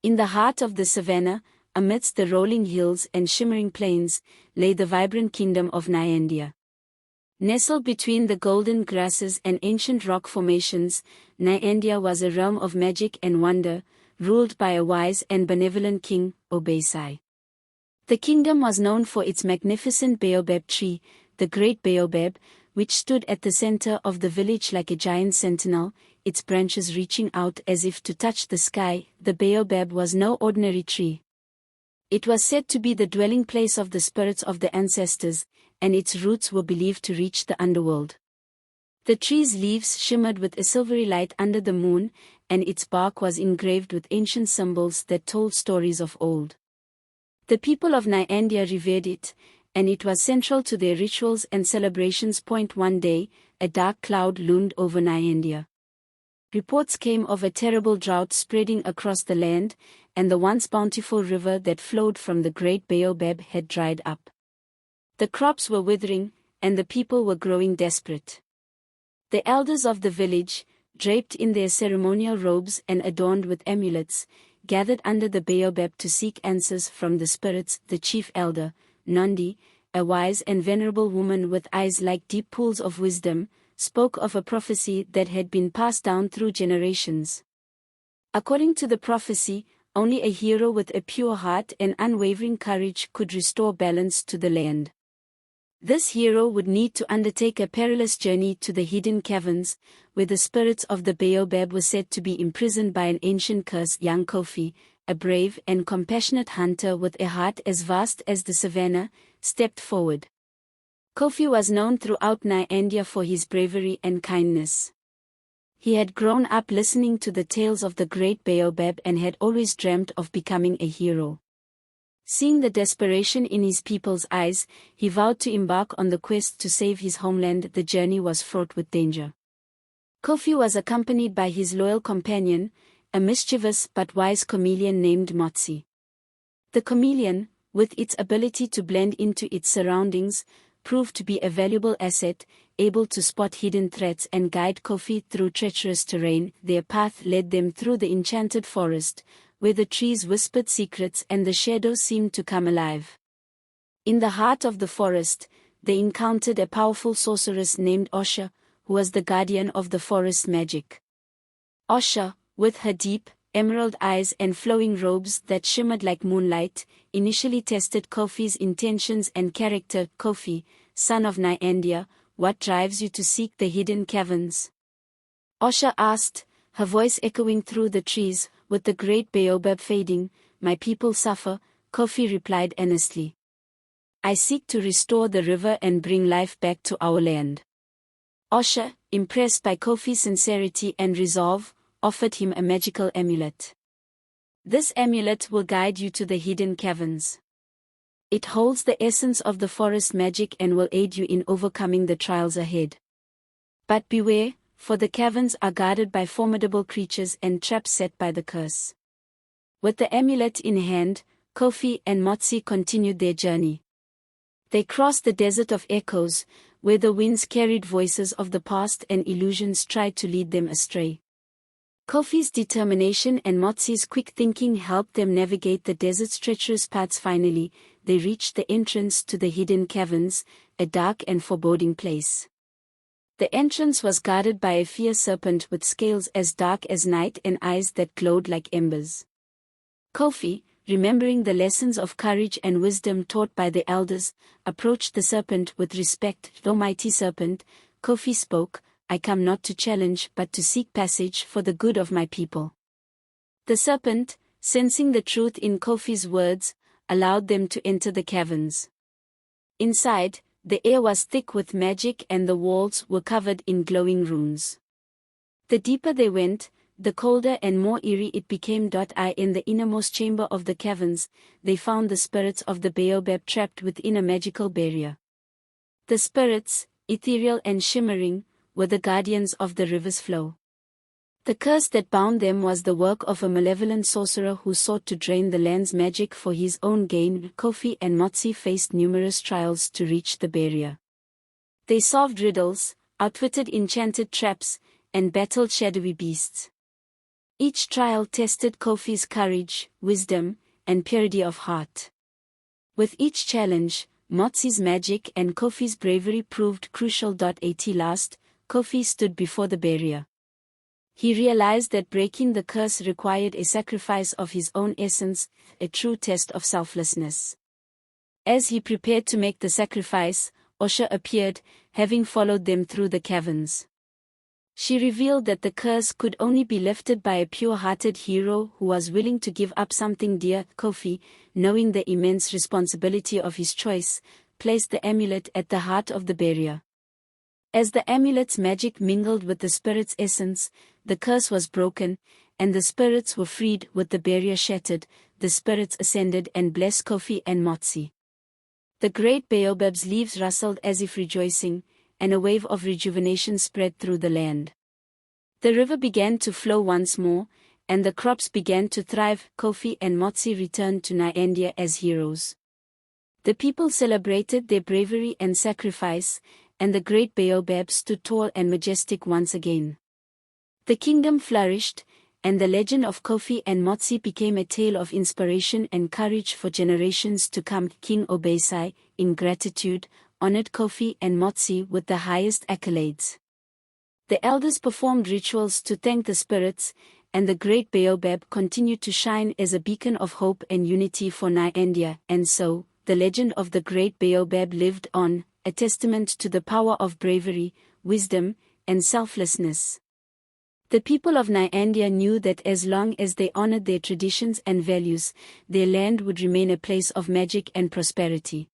In the heart of the savannah, amidst the rolling hills and shimmering plains, lay the vibrant kingdom of Nyandia. Nestled between the golden grasses and ancient rock formations, Nyandia was a realm of magic and wonder, ruled by a wise and benevolent king, Obeisai. The kingdom was known for its magnificent baobab tree, the great baobab, which stood at the center of the village like a giant sentinel, its branches reaching out as if to touch the sky. The baobab was no ordinary tree. It was said to be the dwelling place of the spirits of the ancestors, and its roots were believed to reach the underworld. The tree's leaves shimmered with a silvery light under the moon, and its bark was engraved with ancient symbols that told stories of old. The people of Nyandia revered it, and it was central to their rituals and celebrations. One day, a dark cloud loomed over Nyandia. Reports came of a terrible drought spreading across the land, and the once bountiful river that flowed from the great baobab had dried up. The crops were withering, and the people were growing desperate. The elders of the village, draped in their ceremonial robes and adorned with amulets, gathered under the baobab to seek answers from the spirits. The chief elder, Nandi, a wise and venerable woman with eyes like deep pools of wisdom, spoke of a prophecy that had been passed down through generations. According to the prophecy, only a hero with a pure heart and unwavering courage could restore balance to the land. This hero would need to undertake a perilous journey to the hidden caverns, where the spirits of the baobab were said to be imprisoned by an ancient curse. Young Kofi, a brave and compassionate hunter with a heart as vast as the savannah, stepped forward. Kofi was known throughout Nyandia for his bravery and kindness. He had grown up listening to the tales of the great baobab and had always dreamt of becoming a hero. Seeing the desperation in his people's eyes, he vowed to embark on the quest to save his homeland. The journey was fraught with danger. Kofi was accompanied by his loyal companion, a mischievous but wise chameleon named Motsi. The chameleon, with its ability to blend into its surroundings, proved to be a valuable asset, able to spot hidden threats and guide Kofi through treacherous terrain. Their path led them through the enchanted forest, where the trees whispered secrets and the shadows seemed to come alive. In the heart of the forest, they encountered a powerful sorceress named Osha, who was the guardian of the forest magic. Osha, with her deep, emerald eyes and flowing robes that shimmered like moonlight, initially tested Kofi's intentions and character. Kofi, son of Nyandia, what drives you to seek the hidden caverns? Osha asked, her voice echoing through the trees. With the great baobab fading, my people suffer, Kofi replied earnestly. I seek to restore the river and bring life back to our land. Osha, impressed by Kofi's sincerity and resolve, offered him a magical amulet. This amulet will guide you to the hidden caverns. It holds the essence of the forest magic and will aid you in overcoming the trials ahead. But beware, for the caverns are guarded by formidable creatures and traps set by the curse. With the amulet in hand, Kofi and Motsi continued their journey. They crossed the desert of echoes, where the winds carried voices of the past and illusions tried to lead them astray. Kofi's determination and Motsi's quick thinking helped them navigate the desert's treacherous paths. Finally, they reached the entrance to the hidden caverns, a dark and foreboding place. The entrance was guarded by a fierce serpent with scales as dark as night and eyes that glowed like embers. Kofi, remembering the lessons of courage and wisdom taught by the elders, approached the serpent with respect. "O mighty serpent," Kofi spoke, "I come not to challenge but to seek passage for the good of my people." The serpent, sensing the truth in Kofi's words, allowed them to enter the caverns. Inside, the air was thick with magic and the walls were covered in glowing runes. The deeper they went, the colder and more eerie it became. In the innermost chamber of the caverns, they found the spirits of the baobab trapped within a magical barrier. The spirits, ethereal and shimmering, were the guardians of the river's flow. The curse that bound them was the work of a malevolent sorcerer who sought to drain the land's magic for his own gain. Kofi and Motsi faced numerous trials to reach the barrier. They solved riddles, outwitted enchanted traps, and battled shadowy beasts. Each trial tested Kofi's courage, wisdom, and purity of heart. With each challenge, Motsi's magic and Kofi's bravery proved crucial. At last, Kofi stood before the barrier. He realized that breaking the curse required a sacrifice of his own essence, a true test of selflessness. As he prepared to make the sacrifice, Osha appeared, having followed them through the caverns. She revealed that the curse could only be lifted by a pure-hearted hero who was willing to give up something dear. Kofi, knowing the immense responsibility of his choice, placed the amulet at the heart of the barrier. As the amulet's magic mingled with the spirit's essence, the curse was broken, and the spirits were freed. With the barrier shattered, the spirits ascended and blessed Kofi and Motsi. The great Baobab's leaves rustled as if rejoicing, and a wave of rejuvenation spread through the land. The river began to flow once more, and the crops began to thrive. Kofi and Motsi returned to Nyandia as heroes. The people celebrated their bravery and sacrifice, and the great Baobab stood tall and majestic once again. The kingdom flourished, and the legend of Kofi and Motsi became a tale of inspiration and courage for generations to come. King Obesai, in gratitude, honored Kofi and Motsi with the highest accolades. The elders performed rituals to thank the spirits, and the great Baobab continued to shine as a beacon of hope and unity for Nyandia. And so, the legend of the great Baobab lived on, a testament to the power of bravery, wisdom, and selflessness. The people of Nyandia knew that as long as they honored their traditions and values, their land would remain a place of magic and prosperity.